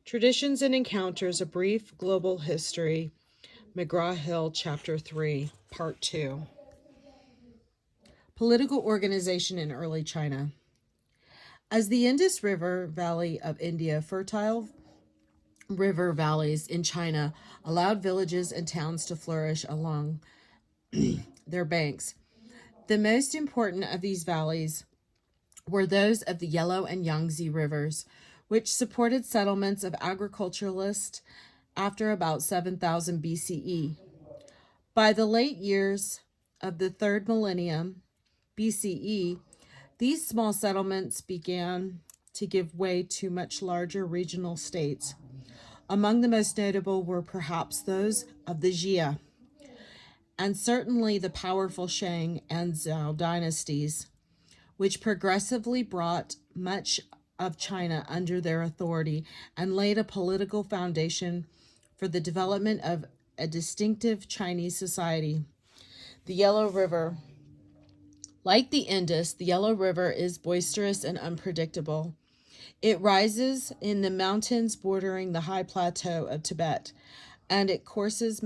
Traditions and Encounters, A Brief Global History, McGraw-Hill, Chapter 3, Part 2. Political Organization in Early China. As the Indus River Valley of India, fertile river valleys in China allowed villages and towns to flourish along their banks. The most important of these valleys were those of the Yellow and Yangtze rivers, which supported settlements of agriculturalists after about 7000 BCE. By the late years of the third millennium BCE, these small settlements began to give way to much larger regional states. Among the most notable were perhaps those of the Xiao, and certainly the powerful Shang and Xiao dynasties, which progressively brought much of China under their authority and laid a political foundation for the development of a distinctive Chinese society. The Yellow River. Like the Indus, the Yellow River is boisterous and unpredictable. It rises in the mountains bordering the high plateau of Tibet, and it courses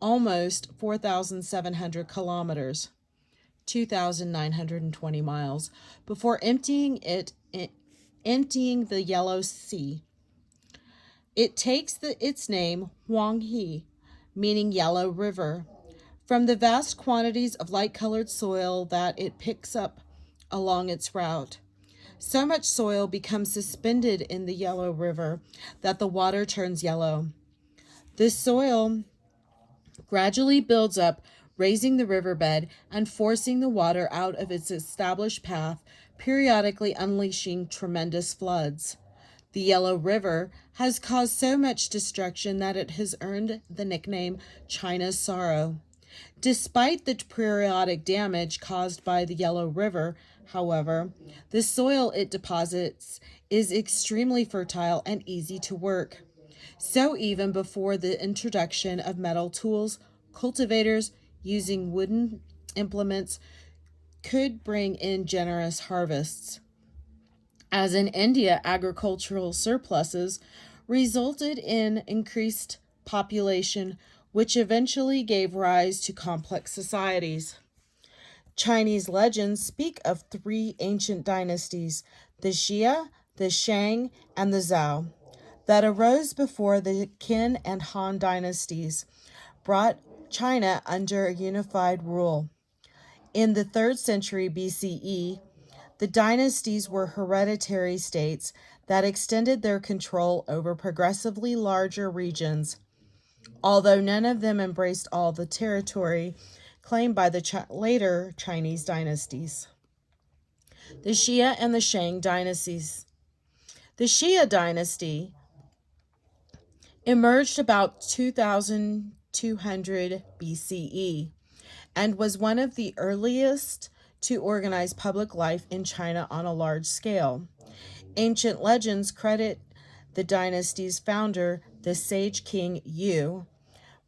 almost 4,700 kilometers, 2,920 miles, before emptying the Yellow Sea. It takes its name Huanghe, meaning yellow river, from the vast quantities of light-colored soil that it picks up along its route. So much soil becomes suspended in the Yellow River that the water turns yellow. This soil gradually builds up, raising the riverbed and forcing the water out of its established path, periodically unleashing tremendous floods. The Yellow River has caused so much destruction that it has earned the nickname China's Sorrow. Despite the periodic damage caused by the Yellow River, however, the soil it deposits is extremely fertile and easy to work. So even before the introduction of metal tools, cultivators using wooden implements could bring in generous harvests. As in India, agricultural surpluses resulted in increased population, which eventually gave rise to complex societies. Chinese legends speak of three ancient dynasties, the Xia, the Shang, and the Xiao, that arose before the Qin and Han dynasties brought China under unified rule. In the 3rd century BCE, the dynasties were hereditary states that extended their control over progressively larger regions, although none of them embraced all the territory claimed by the later Chinese dynasties. The Xia and the Shang dynasties. The Xia dynasty emerged about 2200 BCE and was one of the earliest to organize public life in China on a large scale. Ancient legends credit the dynasty's founder, the sage king Yu,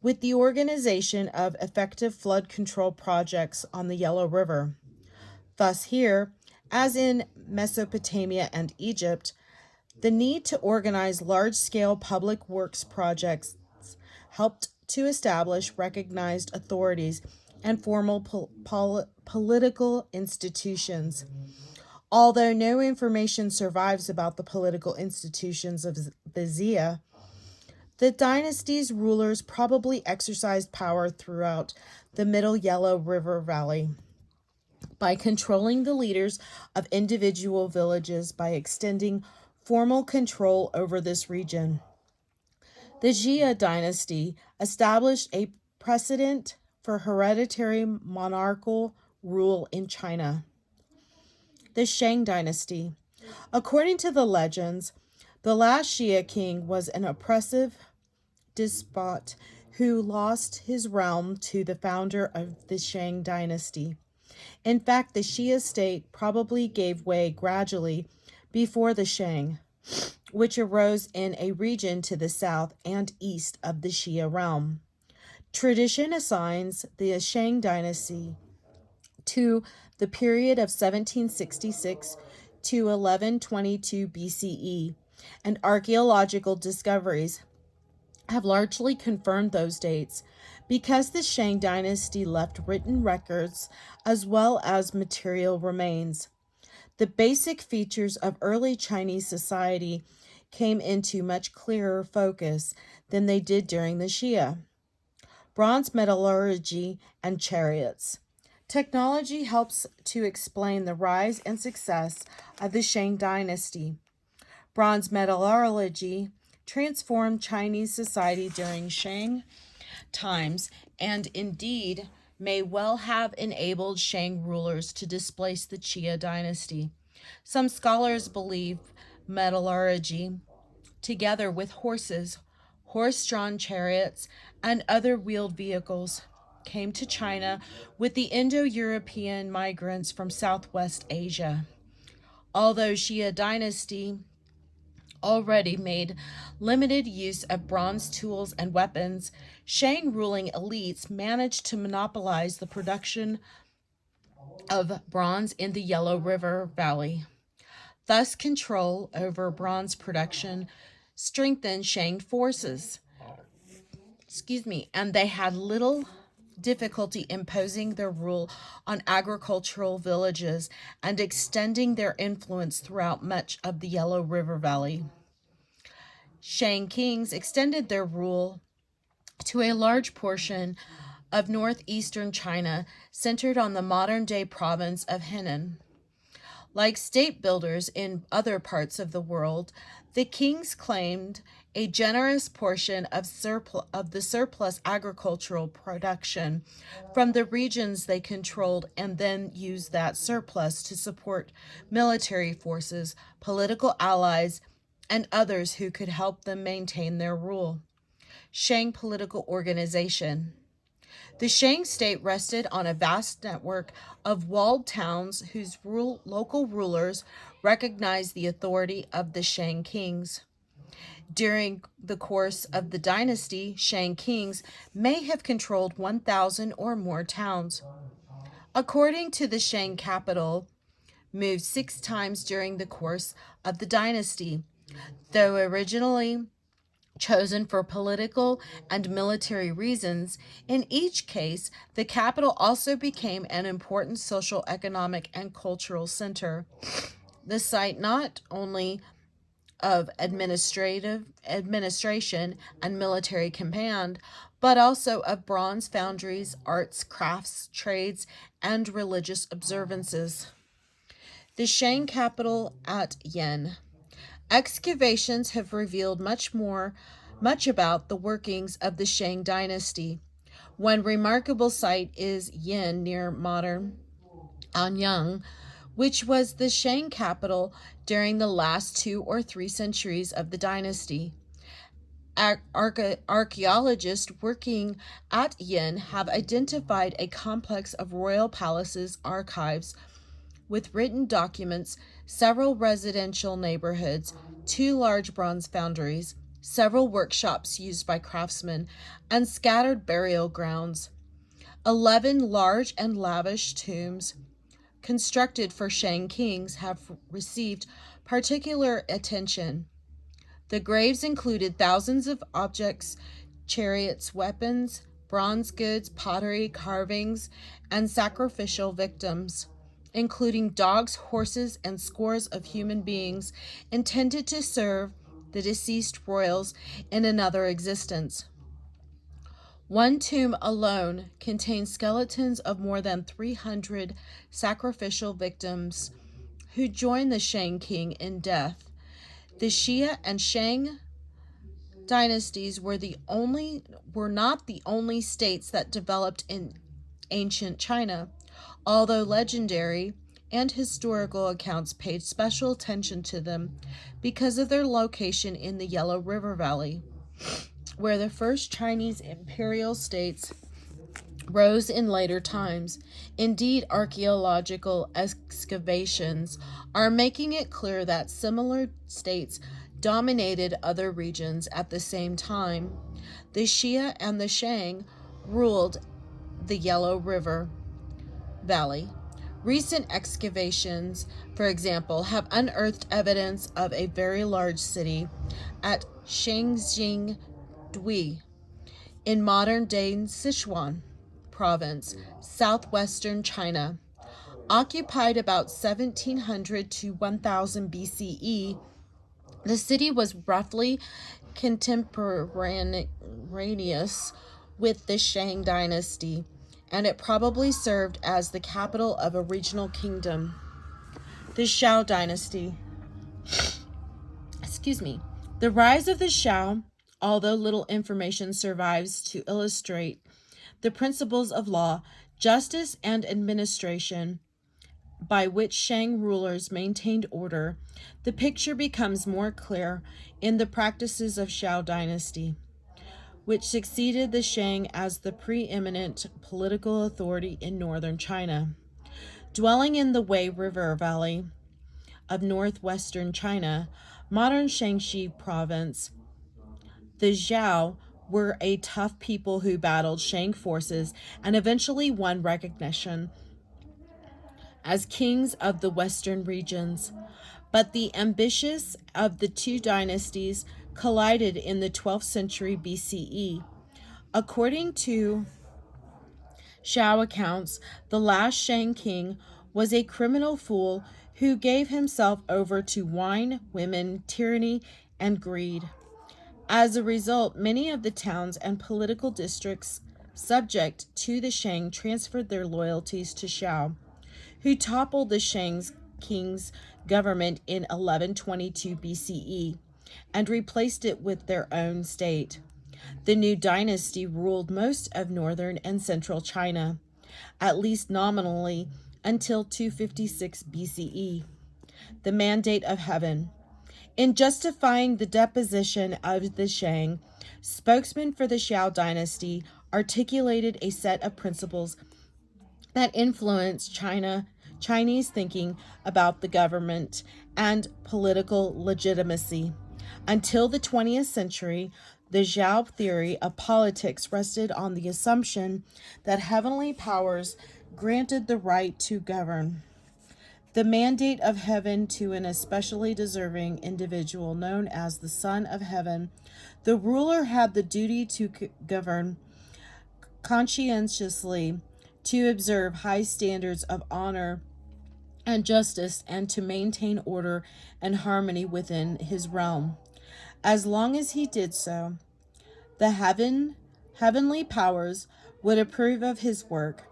with the organization of effective flood control projects on the Yellow River. Thus here, as in Mesopotamia and Egypt, the need to organize large-scale public works projects helped to establish recognized authorities and formal political institutions. Although no information survives about the political institutions of the Xia, the dynasty's rulers probably exercised power throughout the Middle Yellow River Valley by controlling the leaders of individual villages by extending formal control over this region. The Xia dynasty established a precedent for hereditary monarchical rule in China. The Shang dynasty. According to the legends, the last Xia king was an oppressive despot who lost his realm to the founder of the Shang dynasty. In fact, the Xia state probably gave way gradually before the Shang, which arose in a region to the south and east of the Xia realm. Tradition assigns the Shang dynasty to the period of 1766 to 1122 BCE, and archaeological discoveries have largely confirmed those dates because the Shang Dynasty left written records as well as material remains. The basic features of early Chinese society came into much clearer focus than they did during the Xia. Bronze metallurgy and chariots. Technology helps to explain the rise and success of the Shang Dynasty. Bronze metallurgy transformed Chinese society during Shang times and indeed may well have enabled Shang rulers to displace the Xia dynasty. Some scholars believe metallurgy, together with horses, horse-drawn chariots, and other wheeled vehicles, came to China with the Indo-European migrants from Southwest Asia. Although Xia dynasty already made limited use of bronze tools and weapons, Shang ruling elites managed to monopolize the production of bronze in the Yellow River Valley. Thus, control over bronze production strengthened Shang forces. And they had little difficulty imposing their rule on agricultural villages and extending their influence throughout much of the Yellow River Valley. Shang kings extended their rule to a large portion of northeastern China, centered on the modern-day province of Henan. Like state builders in other parts of the world, the kings claimed a generous portion of the surplus agricultural production from the regions they controlled and then used that surplus to support military forces, political allies, and others who could help them maintain their rule. Shang political organization. The Shang state rested on a vast network of walled towns whose local rulers recognized the authority of the Shang kings. During the course of the dynasty, Shang kings may have controlled 1,000 or more towns. According to the Shang capital, moved 6 times during the course of the dynasty, though originally chosen for political and military reasons. In each case, the capital also became an important social, economic, and cultural center. The site not only of administration and military command, but also of bronze foundries, arts, crafts, trades, and religious observances. The Shang capital at Yen. Excavations have revealed much about the workings of the Shang dynasty. One remarkable site is Yin near modern Anyang, which was the Shang capital during the last 2 or 3 centuries of the dynasty. Archaeologists working at Yin have identified a complex of royal palaces, archives, with written documents, several residential neighborhoods, 2 large bronze foundries, several workshops used by craftsmen, and scattered burial grounds. 11 large and lavish tombs constructed for Shang kings have received particular attention. The graves included thousands of objects, chariots, weapons, bronze goods, pottery, carvings, and sacrificial victims, including dogs, horses, and scores of human beings intended to serve the deceased royals in another existence. One tomb alone contains skeletons of more than 300 sacrificial victims who joined the Shang king in death. The Xia and Shang dynasties were not the only states that developed in ancient China, although legendary and historical accounts paid special attention to them because of their location in the Yellow River Valley, where the first Chinese imperial states rose in later times. Indeed, archaeological excavations are making it clear that similar states dominated other regions at the same time. The Xia and the Shang ruled the Yellow River Valley, Recent excavations, for example, have unearthed evidence of a very large city at Shangji in modern-day Sichuan province, southwestern China. Occupied about 1700 to 1000 BCE, the city was roughly contemporaneous with the Shang Dynasty, and it probably served as the capital of a regional kingdom. The Xiao Dynasty. The rise of the Xiao, although little information survives to illustrate the principles of law, justice, and administration by which Shang rulers maintained order, the picture becomes more clear in the practices of Xiao Dynasty, which succeeded the Shang as the preeminent political authority in northern China. Dwelling in the Wei River Valley of northwestern China, modern Shangshi province, the Xiao were a tough people who battled Shang forces and eventually won recognition as kings of the western regions. But the ambitions of the two dynasties collided in the 12th century BCE. According to Xiao accounts, the last Shang king was a criminal fool who gave himself over to wine, women, tyranny, and greed. As a result, many of the towns and political districts subject to the Shang transferred their loyalties to Xiao, who toppled the Shang's king's government in 1122 BCE and replaced it with their own state. The new dynasty ruled most of northern and central China, at least nominally, until 256 BCE. The Mandate of Heaven. In justifying the deposition of the Shang, spokesman for the Xiao dynasty articulated a set of principles that influenced Chinese thinking about the government and political legitimacy. Until the 20th century, the Xiao theory of politics rested on the assumption that heavenly powers granted the right to govern. The mandate of heaven to an especially deserving individual known as the Son of Heaven. The ruler had the duty to govern conscientiously, to observe high standards of honor and justice, and to maintain order and harmony within his realm. As long as he did so, the heavenly powers would approve of his work.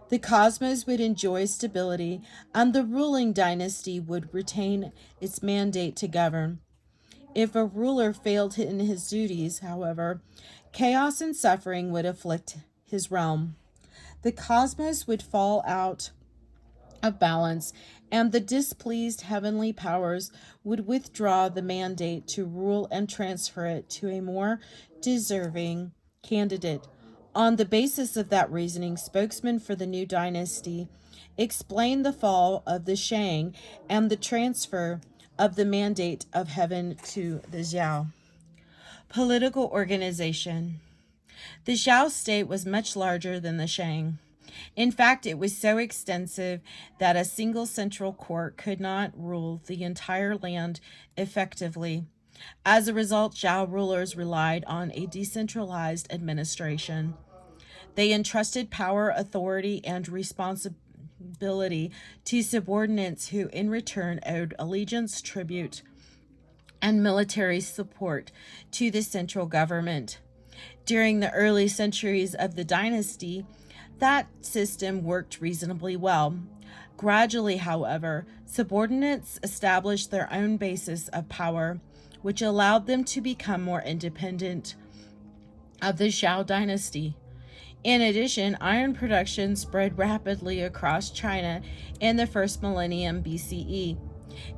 The cosmos would enjoy stability, and the ruling dynasty would retain its mandate to govern. If a ruler failed in his duties, however, chaos and suffering would afflict his realm. The cosmos would fall out of balance, and the displeased heavenly powers would withdraw the mandate to rule and transfer it to a more deserving candidate. On the basis of that reasoning, spokesman for the new dynasty explained the fall of the Shang and the transfer of the mandate of heaven to the Xiao. Political organization. The Xiao state was much larger than the Shang. In fact, it was so extensive that a single central court could not rule the entire land effectively. As a result, Xiao rulers relied on a decentralized administration. They entrusted power, authority, and responsibility to subordinates who in return owed allegiance, tribute, and military support to the central government. During the early centuries of the dynasty, that system worked reasonably well. Gradually, however, subordinates established their own basis of power, which allowed them to become more independent of the Xiao dynasty. In addition, iron production spread rapidly across China in the first millennium BCE,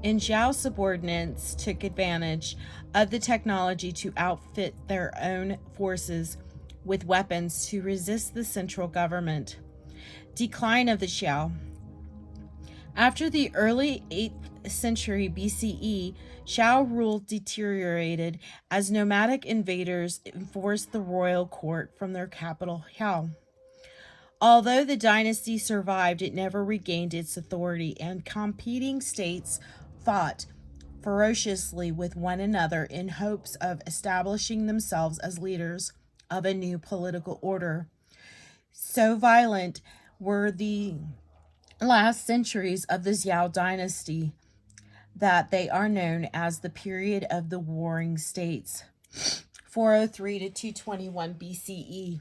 and Xiao subordinates took advantage of the technology to outfit their own forces with weapons to resist the central government. Decline of the Xiao. After the early 8th century BCE, Xiao rule deteriorated as nomadic invaders enforced the royal court from their capital, Xiao. Although the dynasty survived, it never regained its authority, and competing states fought ferociously with one another in hopes of establishing themselves as leaders of a new political order. So violent were the last centuries of the Xiao dynasty that they are known as the period of the Warring States, 403 to 221 BCE.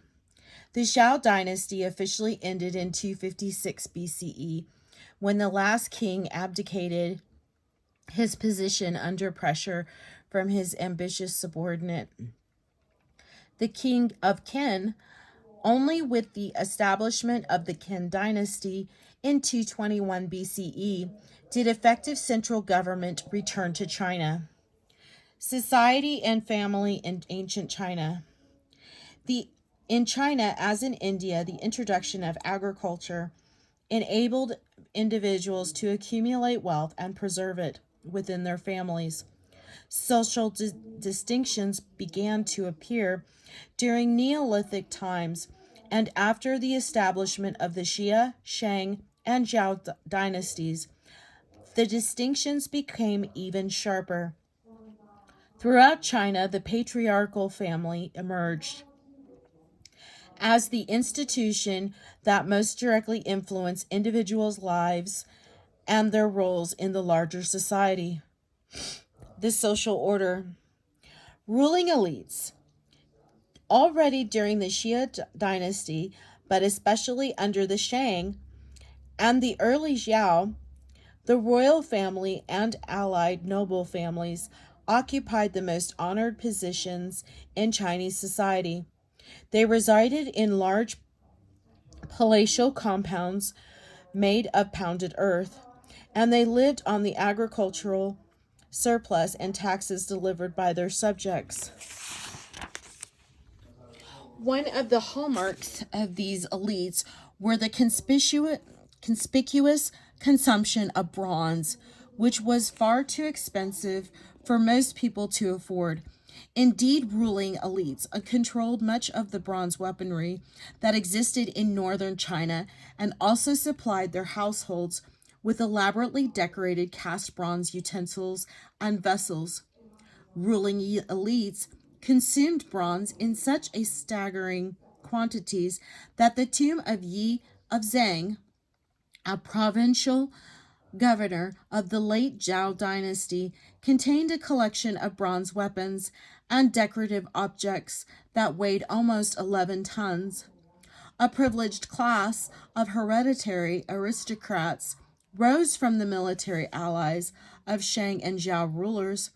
The Xiao dynasty officially ended in 256 BCE when the last king abdicated his position under pressure from his ambitious subordinate, the king of Qin. Only with the establishment of the Qin dynasty in 221 BCE did effective central government return to China. Society and family in ancient China. In China, as in India, the introduction of agriculture enabled individuals to accumulate wealth and preserve it within their families. Social distinctions began to appear during Neolithic times and after the establishment of the Xia, Shang, and Zhao dynasties. The distinctions became even sharper. Throughout China, the patriarchal family emerged as the institution that most directly influenced individuals' lives and their roles in the larger society. The social order. Ruling elites. Already during the Xia dynasty, but especially under the Shang and the early Xiao, the royal family and allied noble families occupied the most honored positions in Chinese society. They resided in large palatial compounds made of pounded earth, and they lived on the agricultural surplus and taxes delivered by their subjects. One of the hallmarks of these elites were the conspicuous consumption of bronze, which was far too expensive for most people to afford. Indeed, ruling elites controlled much of the bronze weaponry that existed in northern China and also supplied their households with elaborately decorated cast bronze utensils and vessels. Ruling elites consumed bronze in such a staggering quantities that the tomb of Yi of Zhang, a provincial governor of the late Zhao dynasty, contained a collection of bronze weapons and decorative objects that weighed almost 11 tons. A privileged class of hereditary aristocrats rose from the military allies of Shang and Zhao rulers.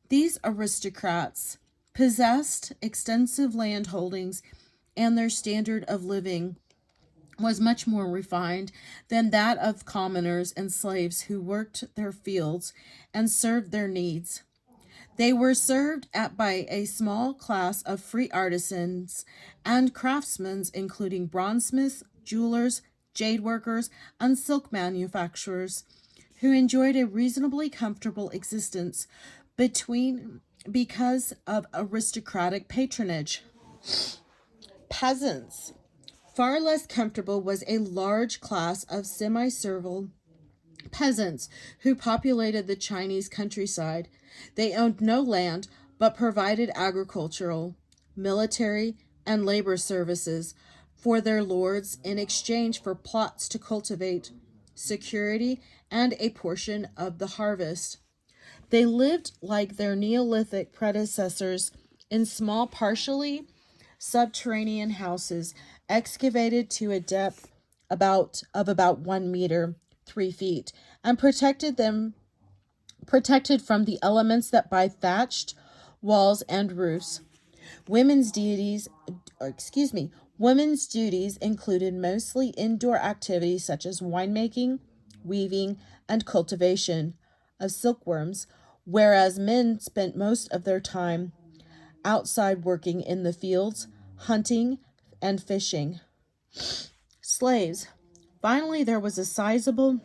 These aristocrats possessed extensive land holdings, and their standard of living was much more refined than that of commoners and slaves who worked their fields and served their needs. They were served at by a small class of free artisans and craftsmen, including bronzesmiths, jewelers, jade workers, and silk manufacturers, who enjoyed a reasonably comfortable existence because of aristocratic patronage. Peasants. Far less comfortable was a large class of semi-servile peasants who populated the Chinese countryside. They owned no land, but provided agricultural, military, and labor services for their lords in exchange for plots to cultivate, security, and a portion of the harvest. They lived like their Neolithic predecessors in small, partially subterranean houses excavated to a depth of about 1 meter, 3 feet, and protected from the elements that by thatched walls and roofs. Women's duties included mostly indoor activities such as winemaking, weaving, and cultivation of silkworms, whereas men spent most of their time outside working in the fields, hunting, and fishing. Slaves. Finally, there was a sizable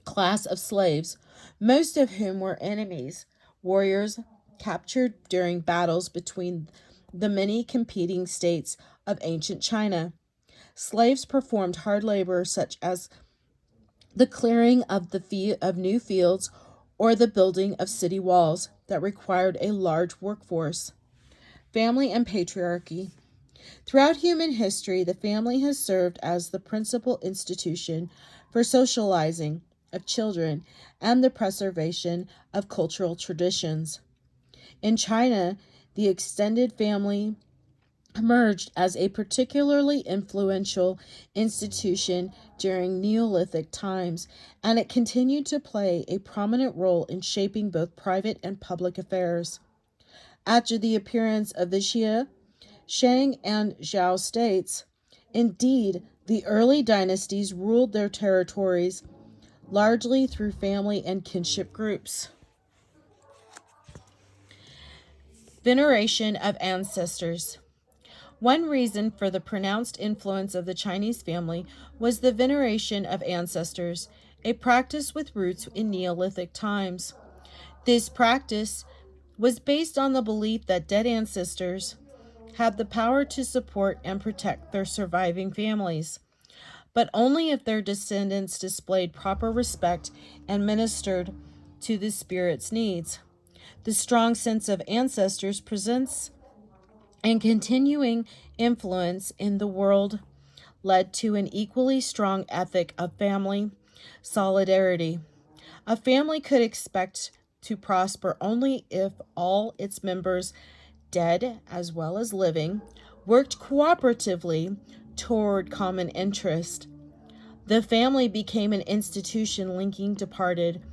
class of slaves, most of whom were enemies, warriors captured during battles between the many competing states of ancient China. Slaves performed hard labor such as the clearing of new fields or the building of city walls that required a large workforce. Family and patriarchy. Throughout human history, the family has served as the principal institution for socializing of children and the preservation of cultural traditions. In China, the extended family emerged as a particularly influential institution during Neolithic times, and it continued to play a prominent role in shaping both private and public affairs. After the appearance of the Xie, Shang, and Xiao states, indeed, the early dynasties ruled their territories largely through family and kinship groups. Veneration of Ancestors. One reason for the pronounced influence of the Chinese family was the veneration of ancestors, a practice with roots in Neolithic times. This practice was based on the belief that dead ancestors had the power to support and protect their surviving families, but only if their descendants displayed proper respect and ministered to the spirit's needs. The strong sense of ancestors presents and continuing influence in the world led to an equally strong ethic of family solidarity. A family could expect to prosper only if all its members, dead as well as living, worked cooperatively toward common interest. The family became an institution linking departed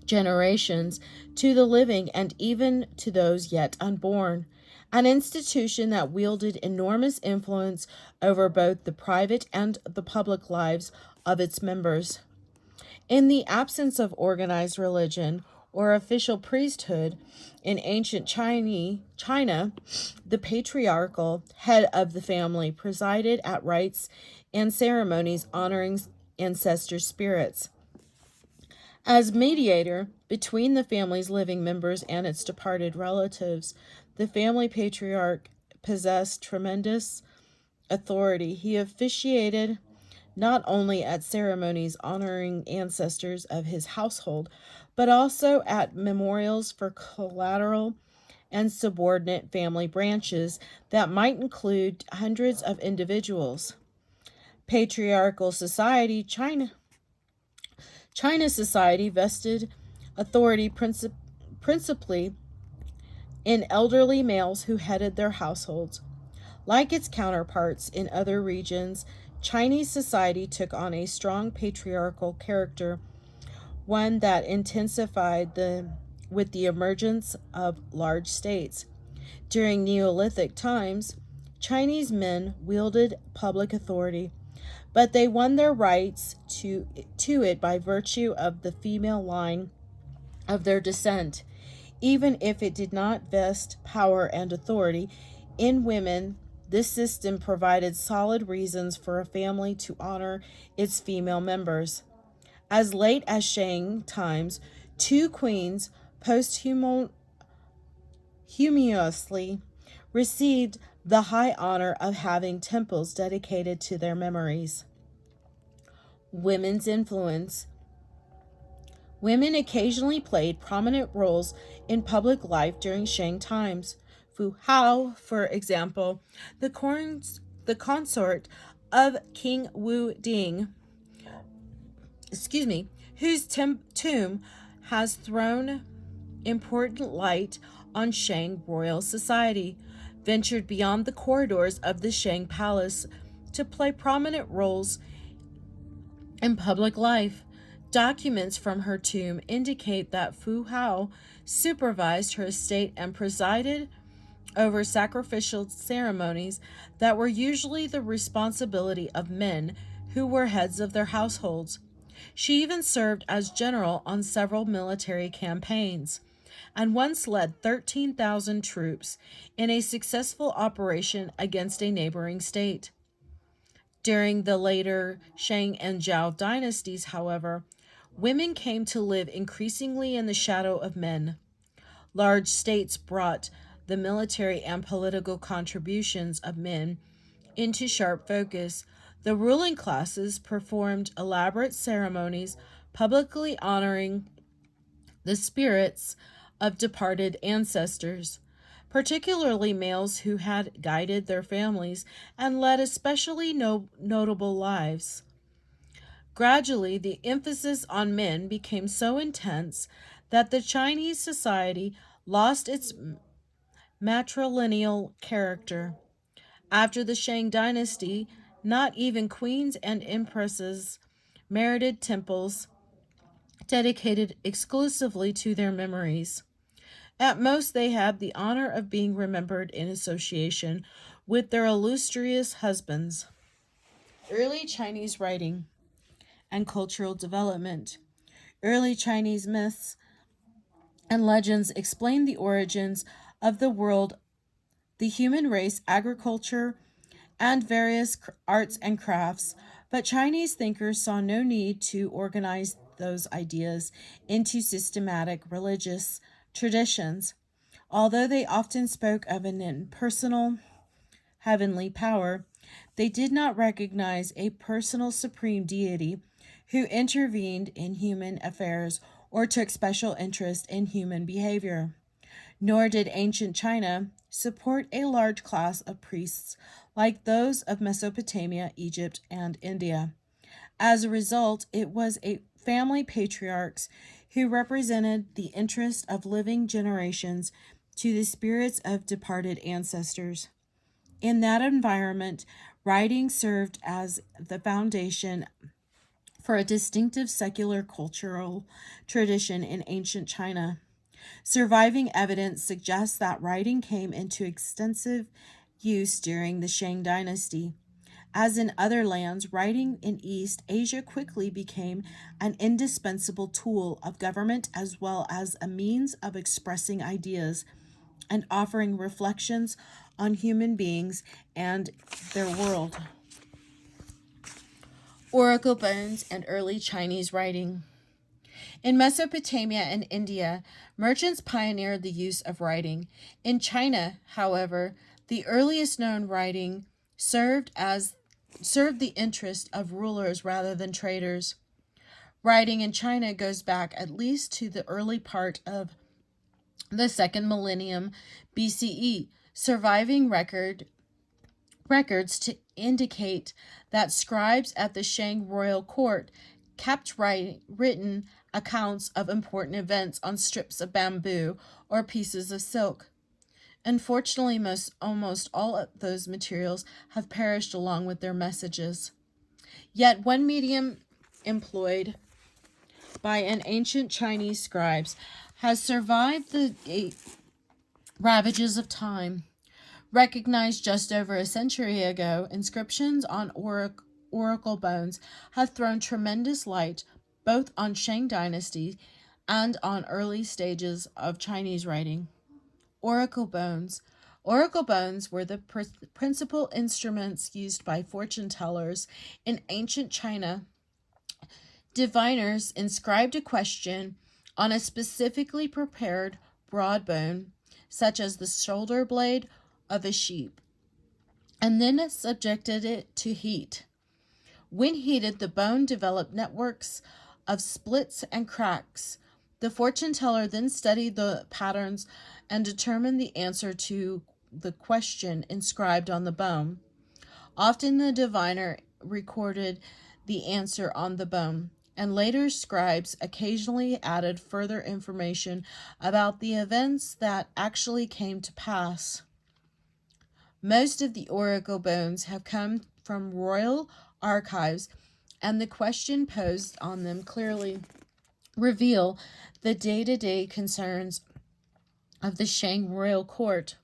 generations to the living and even to those yet unborn, an institution that wielded enormous influence over both the private and the public lives of its members. In the absence of organized religion or official priesthood in ancient China, the patriarchal head of the family presided at rites and ceremonies honoring ancestor spirits. As mediator between the family's living members and its departed relatives, the family patriarch possessed tremendous authority. He officiated not only at ceremonies honoring ancestors of his household, but also at memorials for collateral and subordinate family branches that might include hundreds of individuals. Patriarchal Society, China society vested authority principally in elderly males who headed their households. Like its counterparts in other regions, Chinese society took on a strong patriarchal character, one that intensified with the emergence of large states. During Neolithic times, Chinese men wielded public authority, but they won their rights to it by virtue of the female line of their descent. Even if it did not vest power and authority in women, this system provided solid reasons for a family to honor its female members. As late as Shang times, two queens posthumously received the high honor of having temples dedicated to their memories. Women's influence. Women occasionally played prominent roles in public life during Shang times. Fu Hao, for example, the consort of King Wu Ding, whose tomb has thrown important light on Shang royal society, ventured beyond the corridors of the Shang palace to play prominent roles in public life. Documents from her tomb indicate that Fu Hao supervised her estate and presided over sacrificial ceremonies that were usually the responsibility of men who were heads of their households. She even served as general on several military campaigns, and once led 13,000 troops in a successful operation against a neighboring state. During the later Shang and Zhao dynasties, however, women came to live increasingly in the shadow of men. Large states brought the military and political contributions of men into sharp focus. The ruling classes performed elaborate ceremonies publicly honoring the spirits of departed ancestors, particularly males who had guided their families and led especially notable lives. Gradually, the emphasis on men became so intense that the Chinese society lost its matrilineal character. After the Shang Dynasty, not even queens and empresses merited temples dedicated exclusively to their memories. At most, they had the honor of being remembered in association with their illustrious husbands. Early Chinese writing and cultural development. Early Chinese myths and legends explain the origins of the world, the human race, agriculture, and various arts and crafts, but Chinese thinkers saw no need to organize those ideas into systematic religious traditions. Although they often spoke of an impersonal heavenly power, they did not recognize a personal supreme deity who intervened in human affairs or took special interest in human behavior. Nor did ancient China support a large class of priests like those of Mesopotamia, Egypt, and India. As a result, it was a family patriarchs who represented the interest of living generations to the spirits of departed ancestors. In that environment, writing served as the foundation for a distinctive secular cultural tradition in ancient China. Surviving evidence suggests that writing came into extensive use during the Shang Dynasty. As in other lands, writing in East Asia quickly became an indispensable tool of government as well as a means of expressing ideas and offering reflections on human beings and their world. Oracle bones and early Chinese writing. In Mesopotamia and India, merchants pioneered the use of writing. In China, however, the earliest known writing served the interest of rulers rather than traders. Writing in China goes back at least to the early part of the second millennium BCE. Surviving records to indicate that scribes at the Shang royal court kept written accounts of important events on strips of bamboo or pieces of silk. Unfortunately, almost all of those materials have perished along with their messages. Yet one medium employed by an ancient Chinese scribes has survived the ravages of time. Recognized just over a century ago, inscriptions on oracle bones have thrown tremendous light both on Shang Dynasty and on early stages of Chinese writing. Oracle bones. Oracle bones were the principal instruments used by fortune tellers in ancient China. Diviners inscribed a question on a specifically prepared broad bone, such as the shoulder blade of a sheep, and then subjected it to heat. When heated, the bone developed networks of splits and cracks. The fortune teller then studied the patterns and determined the answer to the question inscribed on the bone. Often the diviner recorded the answer on the bone, and later scribes occasionally added further information about the events that actually came to pass. Most of the oracle bones have come from royal archives, and the question posed on them clearly reveal the day-to-day concerns of the Shang royal court.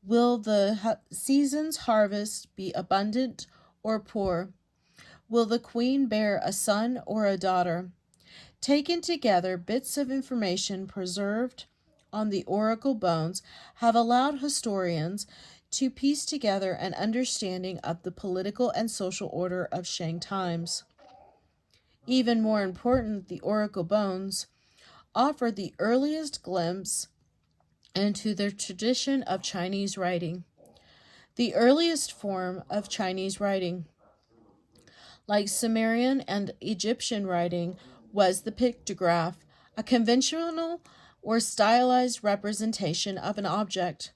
Will the season's harvest be abundant or poor? Will the queen bear a son or a daughter? Taken together, bits of information preserved on the oracle bones have allowed historians to piece together an understanding of the political and social order of Shang times. Even more important, the oracle bones offer the earliest glimpse into the tradition of Chinese writing. The earliest form of Chinese writing, like Sumerian and Egyptian writing, was the pictograph, a conventional or stylized representation of an object.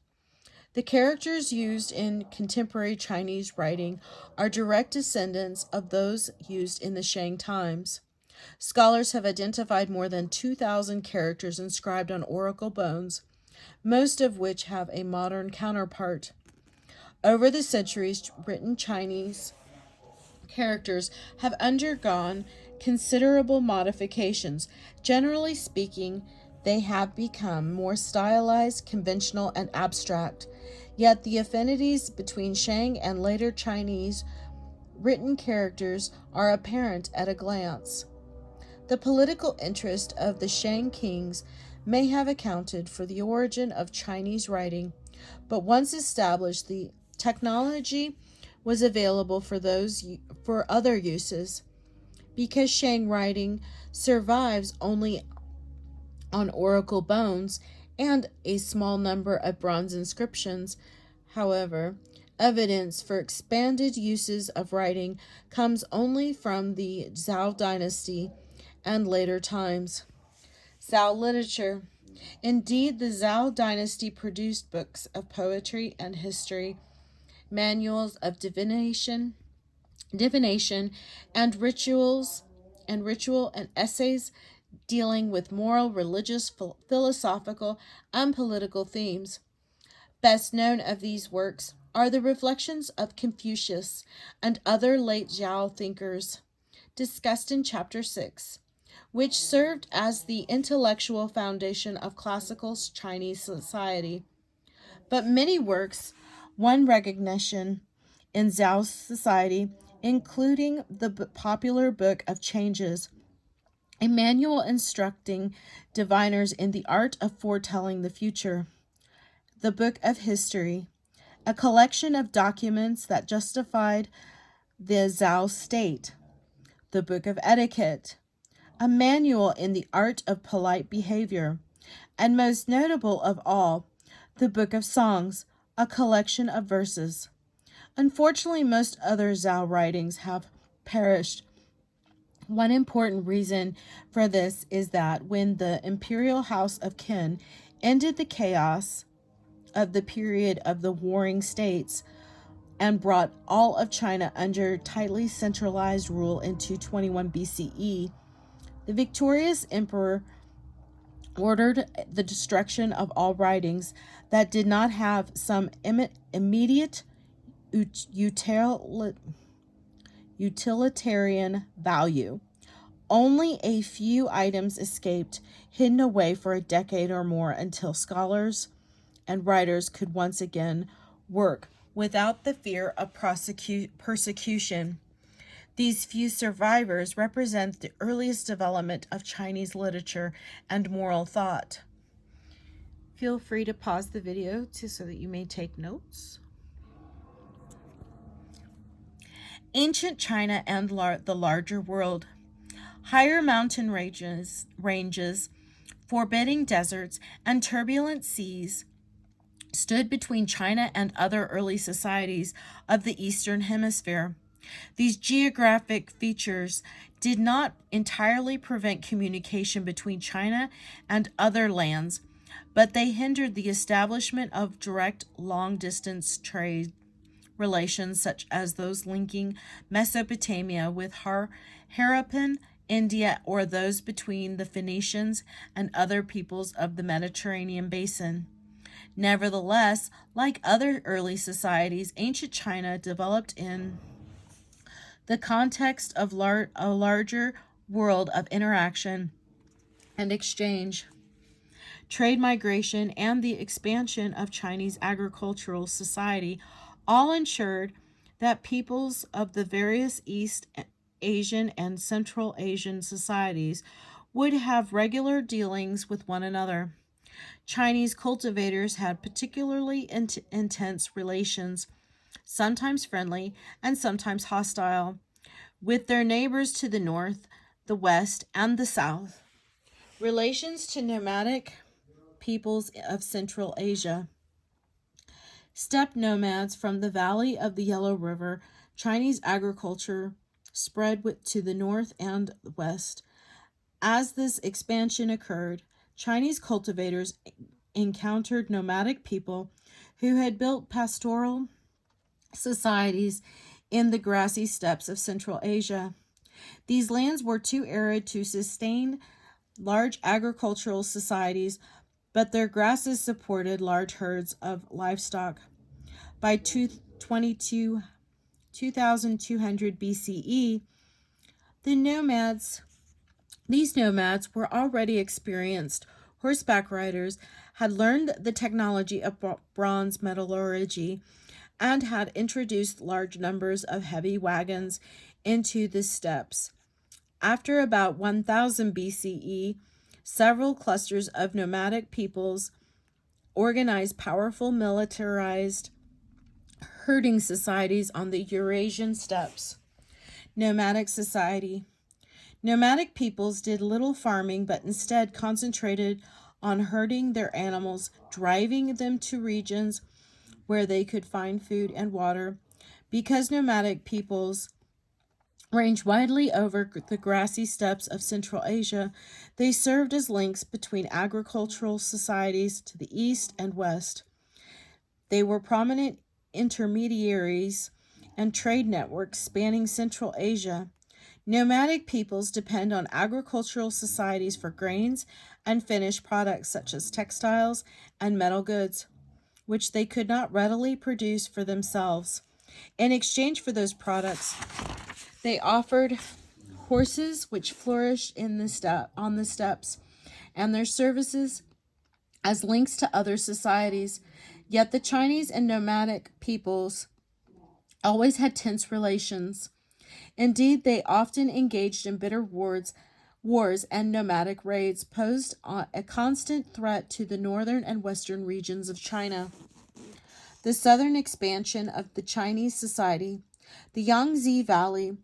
The characters used in contemporary Chinese writing are direct descendants of those used in the Shang times. Scholars have identified more than 2,000 characters inscribed on oracle bones, most of which have a modern counterpart. Over the centuries, written Chinese characters have undergone considerable modifications. Generally speaking, they have become more stylized, conventional, and abstract. Yet the affinities between Shang and later Chinese written characters are apparent at a glance. The political interest of the Shang kings may have accounted for the origin of Chinese writing, but once established, the technology was available for other uses. Because Shang writing survives only on oracle bones and a small number of bronze inscriptions, however, evidence for expanded uses of writing comes only from the Xiao Dynasty and later times. Xiao literature. Indeed, the Xiao Dynasty produced books of poetry and history, manuals of divination, and ritual and essays dealing with moral, religious, philosophical, and political themes. Best known of these works are the reflections of Confucius and other late Xiao thinkers, discussed in Chapter 6, which served as the intellectual foundation of classical Chinese society. But many works won recognition in Xiao society, including the popular Book of Changes, a manual instructing diviners in the art of foretelling the future; the Book of History, a collection of documents that justified the Xiao state; the Book of Etiquette, a manual in the art of polite behavior; and most notable of all, the Book of Songs, a collection of verses. Unfortunately, most other Xiao writings have perished. One important reason for this is that when the imperial house of Qin ended the chaos of the period of the warring states and brought all of China under tightly centralized rule in 221 BCE, the victorious emperor ordered the destruction of all writings that did not have some immediate utilitarian value. Only a few items escaped, hidden away for a decade or more until scholars and writers could once again work without the fear of persecution. These few survivors represent the earliest development of Chinese literature and moral thought. Feel free to pause the video so that you may take notes. Ancient China and the larger world. Higher mountain ranges, forbidding deserts, and turbulent seas stood between China and other early societies of the Eastern Hemisphere. These geographic features did not entirely prevent communication between China and other lands, but they hindered the establishment of direct long-distance trade relations such as those linking Mesopotamia with Harappan, India, or those between the Phoenicians and other peoples of the Mediterranean basin. Nevertheless, like other early societies, ancient China developed in the context of a larger world of interaction and exchange. Trade migration and the expansion of Chinese agricultural society all ensured that peoples of the various East Asian and Central Asian societies would have regular dealings with one another. Chinese cultivators had particularly intense relations, sometimes friendly and sometimes hostile, with their neighbors to the north, the west, and the south. Relations to nomadic peoples of Central Asia. Steppe nomads from the valley of the Yellow River. Chinese agriculture spread to the north and west. As this expansion occurred, Chinese cultivators encountered nomadic people who had built pastoral societies in the grassy steppes of Central Asia. These lands were too arid to sustain large agricultural societies, but their grasses supported large herds of livestock. By 2200 BCE, these nomads were already experienced horseback riders, had learned the technology of bronze metallurgy, and had introduced large numbers of heavy wagons into the steppes. After about 1000 BCE, several clusters of nomadic peoples organized powerful militarized herding societies on the Eurasian steppes. Nomadic society. Nomadic peoples did little farming, but instead concentrated on herding their animals, driving them to regions where they could find food and water. Because nomadic peoples range widely over the grassy steppes of Central Asia, they served as links between agricultural societies to the east and west. They were prominent intermediaries and trade networks spanning Central Asia. Nomadic peoples depend on agricultural societies for grains and finished products such as textiles and metal goods, which they could not readily produce for themselves. In exchange for those products, they offered horses which flourished on the steppes, and their services as links to other societies. Yet the Chinese and nomadic peoples always had tense relations. Indeed, they often engaged in bitter wars and nomadic raids posed a constant threat to the northern and western regions of China. The southern expansion of the Chinese society, the Yangtze Valley.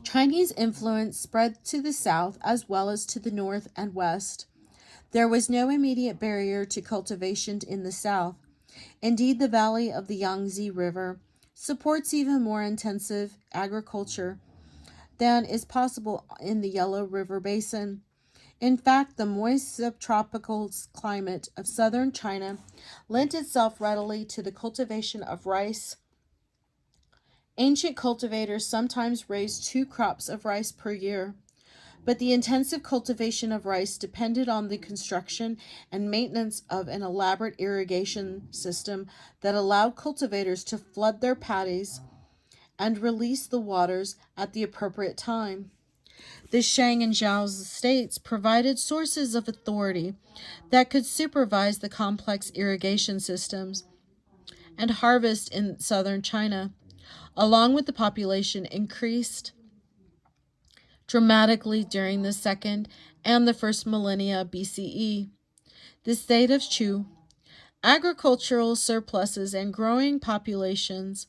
Chinese influence spread to the south as well as to the north and west. There was no immediate barrier to cultivation in the south. Indeed, the valley of the Yangtze River supports even more intensive agriculture than is possible in the Yellow River Basin. In fact, the moist subtropical climate of southern China lent itself readily to the cultivation of rice. Ancient cultivators sometimes raised 2 crops of rice per year, but the intensive cultivation of rice depended on the construction and maintenance of an elaborate irrigation system that allowed cultivators to flood their paddies and release the waters at the appropriate time. The Shang and Xiao states provided sources of authority that could supervise the complex irrigation systems and harvest in southern China, along with the population increased dramatically during the second and the first millennia BCE. The state of Chu, agricultural surpluses and growing populations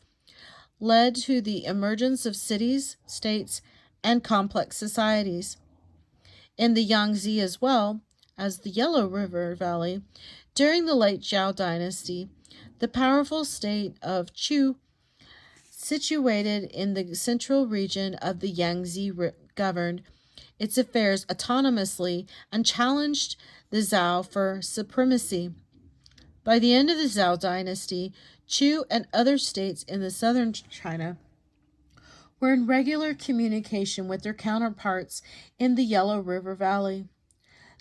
led to the emergence of cities, states, and complex societies. In the Yangtze as well as the Yellow River Valley, during the late Xiao Dynasty, the powerful state of Chu, situated in the central region of the Yangtze, governed its affairs autonomously and challenged the Xiao for supremacy. By the end of the Xiao Dynasty, Chu and other states in the southern China were in regular communication with their counterparts in the Yellow River Valley.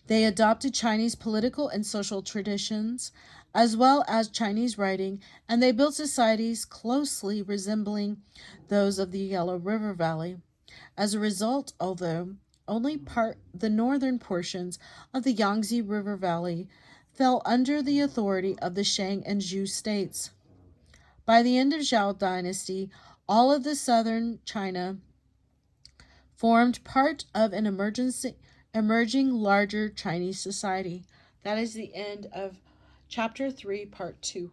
They adopted Chinese political and social traditions, as well as Chinese writing, and they built societies closely resembling those of the Yellow River Valley. As a result, although only the northern portions of the Yangtze River Valley fell under the authority of the Shang and Zhou states. By the end of Zhao Dynasty, all of the southern China formed part of an emerging larger Chinese society. That is the end of Chapter 3, Part 2.